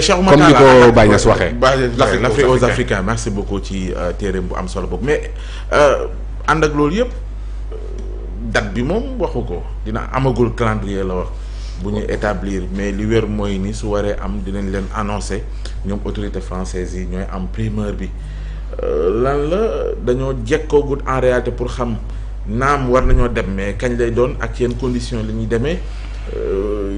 comme ni ko Baye Niass waxee. l'Afrique aux Africains merci beaucoup ci téere bu am solo boobu mais ànd ak loolu yëpp date bi moom waxu ko dina amagul calendrier la wax bu ñu établir mais li wér mooy ni su waree am dinañ leen annoncer ñoom autorité française yi ñooy am primeur bi lan la dañoo jekkoogut en réalité pour xam naam war nañoo dem mais kañ lay doon ak yenn conditions li ñuy demee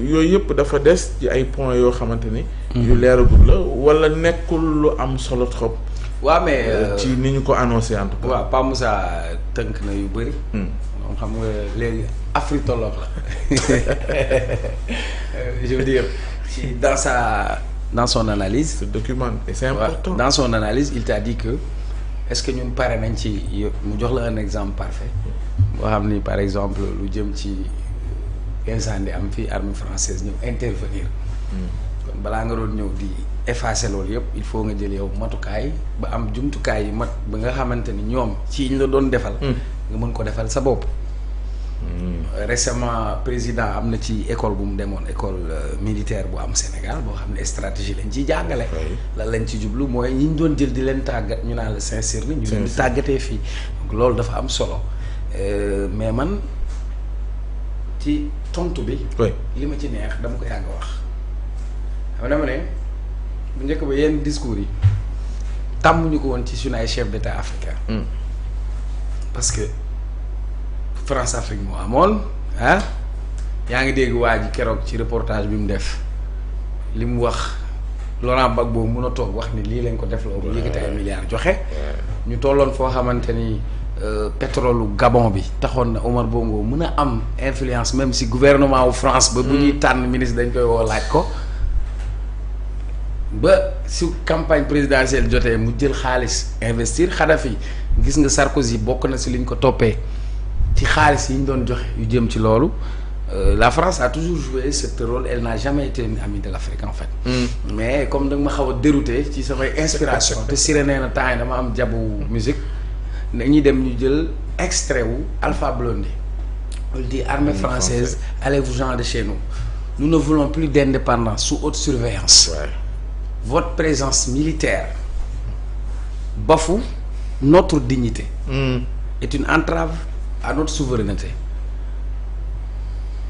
yooyu yëpp dafa des ci ay points yoo xamante ni. yu leeragul la wala nekkul lu am solo trop. waaw mais ci ni ñu ko annoncé en tout cas. waaw Pa Moussa tënk na yu bëri. moom xam nga léegi afritologue la je veux dire dans son analyse. ce document et c'est important. Dans son analyse il t'a dit que est-ce que ñun pare nañ ci mu jox la un exemple parfait boo xam ni par exemple lu jëm ci incendie am fii armée française ñëw intervenir. kon balaa nga doon ñëw di effacer loolu yëpp il faut nga jël yow matukaay ba am jumtukaay yi mat ba nga xamante ni ñoom ci ñu la doon defal. nga mën ko defal sa bopp. Récemment président am na ci école bu mu demoon école militaire bu am Sénégal boo xam ne stratégie lañ ciy jàngale. lan lañ ci jublu mooy ñi ñu doon jël di leen tàggat ñu naan la Saint-Cyr ñu leen di tàggatee fii donc loolu dafa am solo mais man ci tontu bi. li ma ci neex dama ko yàgg wax. xam dama ne bu njëkk ba yenn discours yi tàmmuñu ko woon ci suñu ay chef d'état africain. parce que France Afrique moo amoon yaa ngi dégg waa ji keroog ci reportage bi mu def li mu wax Laurent Gbagbo mun a toog wax ni lii lañ ko def la bu yëkkati ay milliards joxe. ñu tolloon foo xamante ni pétrole Gabon bi taxoon na Omar Bongo mën a am influence même si gouvernement wu France. ba bu ñuy tànn ministre dañ koy woo laaj ko. ba su campagne présidentielle jotee mu jël xaalis investir Kadhafi gis nga Sarkozy bokk na si liñ ko toppee ci xaalis yi ñu doon joxe yu jëm ci loolu la France a toujours joué ce rôle elle n'a jamais été une amie de l'Afrique en fait. Mais comme da nga ma xaw a dérouté ci samay inspiration te Siré nee na temps yi dama am jabu musique dañuy dem ñu jël extrait wu Alpha Blondy il dit armée française allez-vous-en de chez nous nous ne voulons plus d'indépendance sous haute surveillance. Votre présence militaire bafoue notre dignité. Est une entrave à notre souveraineté.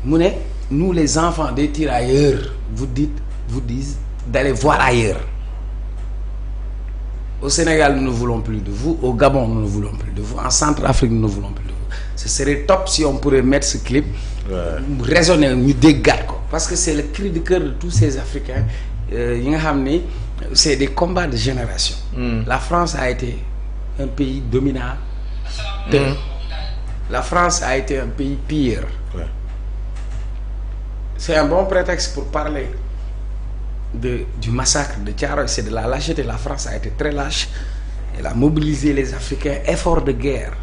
Mu ne nous les enfants des tirailleurs vous disent d'aller voir ailleurs. Au Sénégal nous ne voulons plus de vous, au Gabon nous ne voulons plus de vous, en Centrafrique nous ne voulons plus de vous. Ce serait top si on pourrait mettre ce clip. Raisonner ñu déggaat ko parce que c'est le cri de cœur de tous ces Africains. yi nga xam ni c'est des combats de génération. La France a été un pays dominant. La France a été un pays pire. C'est un bon prétexte pour parler du massacre de Thiaroye. C'est de la lâcheté. La France a été très lâche. Elle a mobilisé les Africains. Effort de guerre.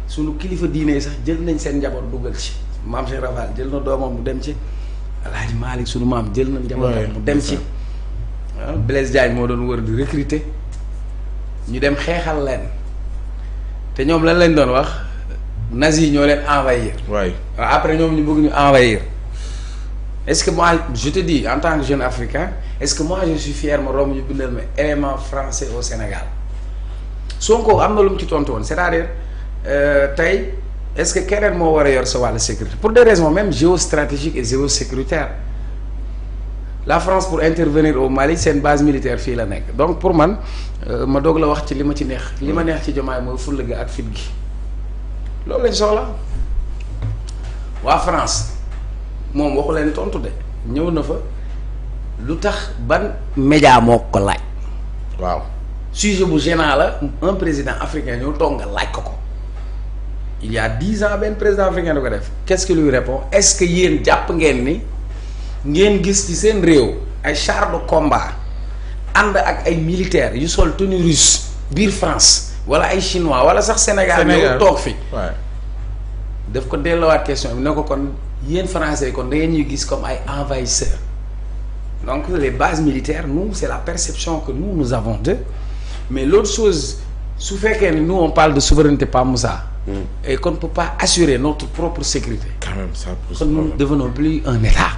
Sunu kilifa diine sax jël nañ seen njaboot dugal ci. Maam Cheikh Raval jël na doomam mu dem ci. Alaaji Malick sunu maam jël na njabootam mu dem ci. Blaise Diagne moo doon wër di recruter ñu dem xeexal leen te ñoom lan lañ doon wax nazi ñoo leen envahir. waaw après ñoom ñu bëgg ñu envahir. Est-ce que moi je te dis en tant que jeune africain est-ce que moi je suis fier ma romb ñu bindal ma élément français au Sénégal Sonko am na lu mu ci tontu woon c'est-à-dire tey est-ce que keneen moo war a yor sa wàllu sécurité pour des raisons même géostratégiques et géosécuritaires. La France pour intervenir au Mali seen base militaire fii la nekk donc pour man ma doog la wax ci li ma ci neex li ma neex ci Diomaye mooy fulla gi ak fit gi loolu lañ soxla waa France moom waxu leen tontu de ñëw na fa lu tax ban média moo ko laaj. waaw sujet bu gênant la un président africain ñëw toog nga laaj ko il y a 10 ans benn président africain da ko def qu'est-ce qu'il lui répond est-ce que yéen jàpp ngeen ni. ngeen gis ci seen réew ay chars de combat ànd ak ay militaires yu sol tenue russe biir France wala ay chinois wala sax Sénégal ñëw toog fi daf ko delloowaat question bi ne ko kon yéen français yi kon da ngeen ñuy gis comme ay envahisseurs donc les bases militaires nous c'est la perception que nous avons d'eux mais l'autre chose su fekkee ni nous on parle de souveraineté Pa Moussa et qu'on ne peut pas assurer notre propre sécurité. Quand même, ça pose nous ne devenons plus un État.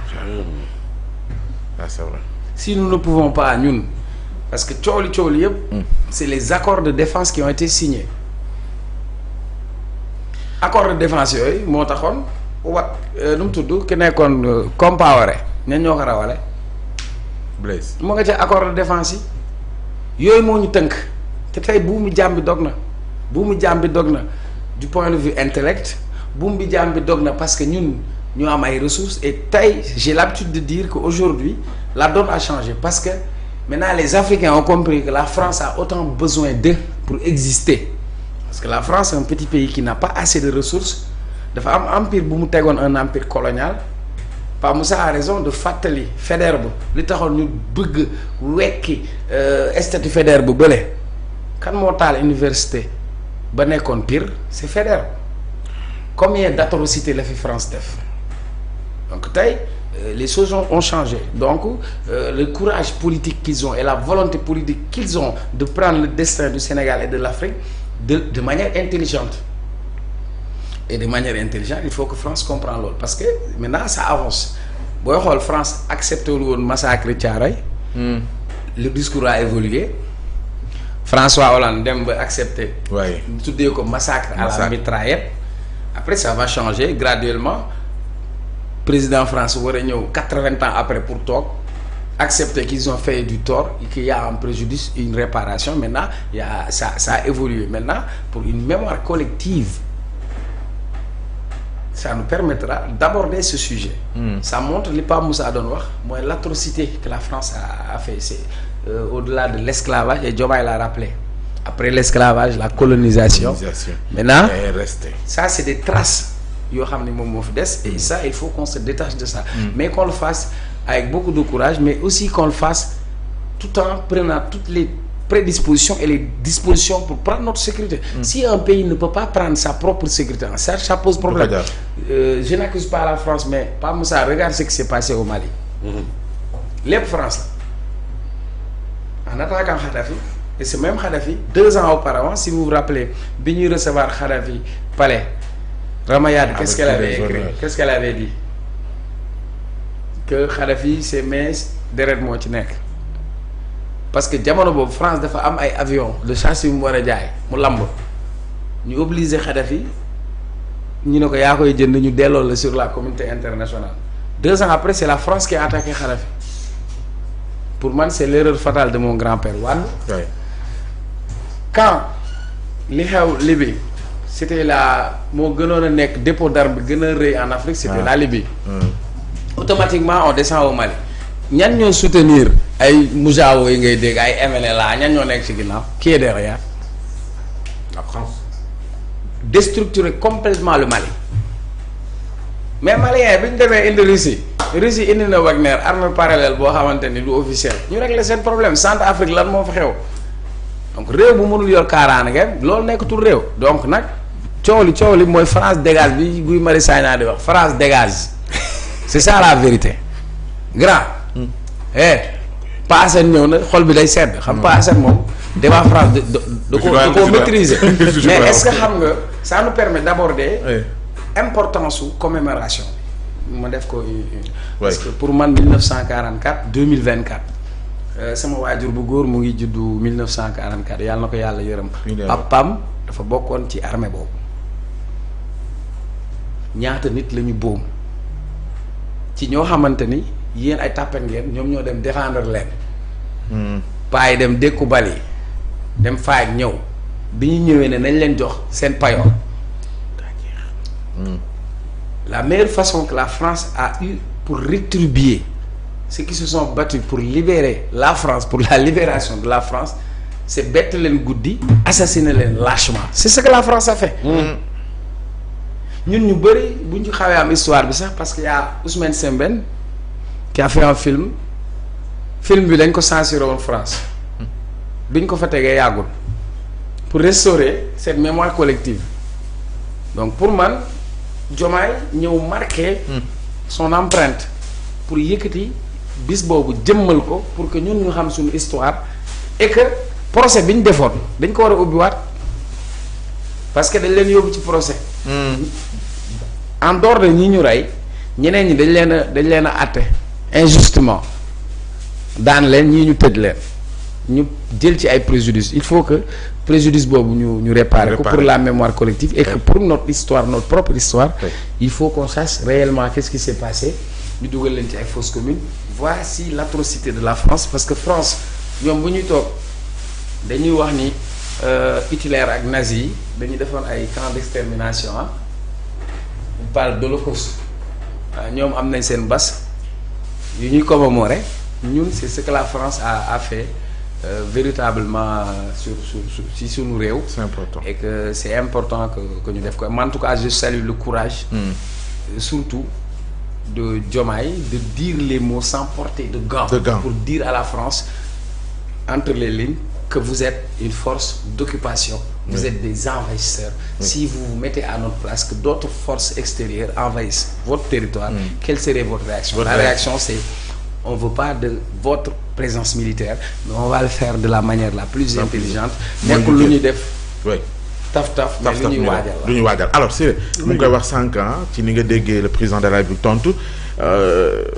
Ah, c'est vrai. si nous ne pouvons pas ñun parce que coow li yëpp. c'est les accords de défense qui ont été signés. accord de défense yooyu moo taxoon nu mu tudd ki nekkoon Compaoré ñan ñoo ko rawale. Blaise mu nga ca accord de défense yi yooyu moo ñu tënk te tey buumu jaam bi dog na du point de vue intellect buum bi jaam bi dog na parce que ñun ñoo am ay ressources et tey j'ai l'habitude de dire que aujourd'hui la donne a changé parce que maintenant les Africains ont compris que la France a autant besoin d'eux pour exister parce que la France est un petit pays qui n'a pas assez de ressources dafa am empire bu mu tegoon un empire colonial. Pa Moussa a raison de fàttali Faidherbe li taxoon ñu bëgg wekki statut Faidherbe bu bële kan moo taal université ba nekkoon Pire c'est Faidherbe combien d'atrocités la fi France def donc tey les choses ont changé donc le courage politique qu'ils ont et la volonté politique qu'ils ont de prendre le destin du Sénégal et de l'Afrique de manière intelligente. Et de manière intelligente il faut que France comprenne loolu parce que maintenant ça avance booy xool France accepté wul woon massacre Thiaroye. Le discours a évolué François Hollande dem ba accepté. waaye tuddee ko massacre à la mitraillette. après ça va changer graduellement président France war a ñëw 80 ans après pour toog accepter qu'ils ont fait du tort et qu'il y a un préjudice une réparation maintenant il y a ça a évolué maintenant pour une mémoire collective. Ça nous permettra d'aborder ce sujet. Ça montre li Pa Moussa doon wax mooy l'atrocité que la France a fait c'est au-delà de l'esclavage et Diomaye l'a rappelé après l'esclavage la colonisation. Maintenant ça c'est des traces yoo xam ne moom moo fi des et ça il faut qu'on se détache de ça. Mais qu'on le fasse avec beaucoup de courage mais aussi qu'on le fasse tout en prenant toutes les prédispositions et les dispositions pour prendre notre sécurité. Si un pays ne peut pas prendre sa propre sécurité en charge, ça pose problème. Je n'accuse pas la France, mais Pa Moussa, regarde ce qui s'est passé au Mali. Lépp France la en attaquant Kadhafi et ce même Kadhafi 2 ans auparavant si vous vous rappelez bi ñuy recevoir Kadhafi palais Ramayad qu'est-ce qu'elle avait écrit qu'est-ce qu'elle avait dit que Kadhafi ses mains deret moo ci nekk. Parce que jamono boobu France dafa am ay avion de chasse yu mu war a jaay mu lamb ñu obligé Kadhafi ñu ne ko yaa koy jënd ñu delloo la sur la communauté internationale 2 ans après c'est la France qui a attaqué Kadhafi pour man c'est l'erreur fatale de mon grand-père Wade. Quand li xew Libye c'était moo gënoon a nekk dépôt d'armes bi gën a rëy en Afrique c'était la Libye. Automatiquement on descend au Mali. ñan ñoo soutenir ay Moujao yi ngay dégg ay MNLA ñan ñoo nekk ci ginnaaw qui est derrière la France. Déstructurer complètement le Mali mais Maliens bi ñu demee indi Russie indi na Wagner armée parallèle boo xamante ni du officiel ñu régler seen problème Centrafrique lan moo fa xew donc réew bu mënul yor kaaraange loolu nekkatul réew donc nag coow li mooy France dégage bi Guy Marius Sagna di wax France dégage c'est ça la vérité grand. Pa Assane ñëw na xol bi day sedd xam Pa Assane moom débat France da ko maîtriser mais est-ce que xam nga ça nous permet d'aborder importance su commémoration ma def ko parce que pour man 1944 2024 sama waajur bu góor mu ngi juddu 1944 yàlla na ko yàlla yërëm papam dafa bokkoon ci armée boobu ñaata nit la ñu boom ci ñoo xamante ni yéen ay tàppen ngeen ñoom ñoo dem défendre leen paa yi dem dékku bal yi dem faay ñëw bi ñu ñëwee ne nañ leen jox seen payoor la meilleure façon que la France a eu pour rétribuer ceux qui se sont battus pour libérer la France pour la libération de la France c'est bett leen guddi assassiner leen lâchement c'est ce que la France a fait ñun ñu bëri bu ñu xawee am histoire bi sax parce que y a Ousmane Sembène qui a fait un film bi dañ ko censuré woon France biñ ko fa tegee yàggul pour restaurer cette mémoire collective donc pour man Diomaye ñëw marqué son empreinte pour yëkkati bis boobu jëmmal ko pour que ñun ñu xam suñu histoire et que procès bi ñu defoon dañ ko war a ubbiwaat parce que dañ leen yóbbu ci procès en dehors de ñi ñu rey ñeneen ñi dañ leen a àtte injustement daan leen ñii ñu tëj leen ñu jël ci ay préjudice il faut que préjudice boobu ñu réparer ko pour la mémoire collective et que pour notre histoire notre propre histoire il faut qu'on sache réellement qu'est-ce qui s'est passé ñu dugal leen ci ay fausses communes. Voici l'atrocité de la France parce que France ñoom bu ñuy toog dañuy wax ni Hitler ak nazi yi dañuy defoon ay camps d'extermination on parle d'Holocauste ñoom am nañ seen bas yu ñuy commémorer ñun c'est ce que la France a fait véritablement si suñu réew. C'est important et que c'est important que ñu def ko en tout cas je salue le courage. Surtout de Diomaye de dire les mots sans porter de gants. Pour dire à la France entre les lignes que vous êtes une force d'occupation. Vous êtes des envahisseurs. Si vous vous mettez à notre place, que d'autres forces extérieures envahissent votre territoire, quelle serait votre réaction? La réaction, c'est on veut pas de votre présence militaire, mais on va le faire de la manière la plus intelligente. nekkul lu ñuy def. taf mais lu ñuy waajal alors c'est mu ngi koy wax sànq ci ni nga déggee le président de la République tontu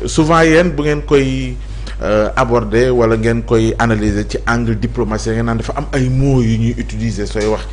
souvent yéen bu ngeen koy aborder wala ngeen koy analyser ci angle diplomatie ngeen naan dafa am ay mots yu ñuy utiliser sooy wax